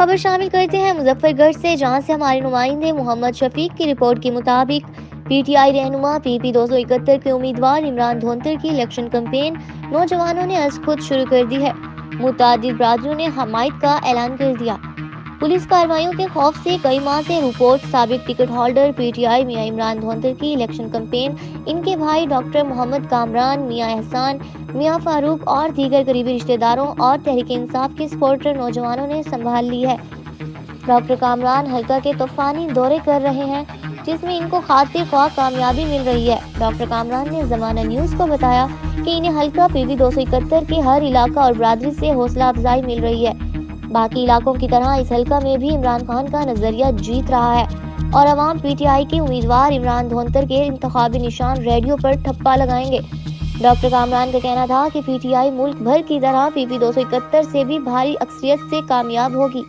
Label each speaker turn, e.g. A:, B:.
A: خبر شامل کرتے ہیں مظفر گڑھ سے، جہاں سے ہمارے نمائندے محمد شفیق کی رپورٹ کے مطابق پی ٹی آئی رہنما پی پی 271 کے امیدوار عمران دھونتر کی الیکشن کمپین نوجوانوں نے از خود شروع کر دی ہے۔ متعدد برادریوں نے حمایت کا اعلان کر دیا۔ پولیس کارروائیوں کے خوف سے کئی ماہ سے رپورٹ سابق ticket holder P T I میاں عمران دھونتر کی الیکشن کمپین ان کے بھائی ڈاکٹر محمد کامران، میاں احسان، میاں فاروق اور دیگر قریبی رشتہ داروں اور تحریک انصاف کے سپورٹر نوجوانوں نے سنبھال لی ہے۔ ڈاکٹر کامران حلقہ کے طوفانی دورے کر رہے ہیں، جس میں ان کو خاطر خواہ کامیابی مل رہی ہے۔ ڈاکٹر کامران نے زمانہ نیوز کو بتایا کہ انہیں حلقہ پی پی 271 کے ہر علاقہ اور برادری سے حوصلہ افزائی مل رہی ہے۔ باقی علاقوں کی طرح اس حلقہ میں بھی عمران خان کا نظریہ جیت رہا ہے اور عوام پی ٹی آئی کے امیدوار عمران دھونتر کے انتخابی نشان ریڈیو پر ٹھپا لگائیں گے۔ ڈاکٹر کامران کا کہنا تھا کہ پی ٹی آئی ملک بھر کی طرح پی پی 271 سے بھی بھاری اکثریت سے کامیاب ہوگی۔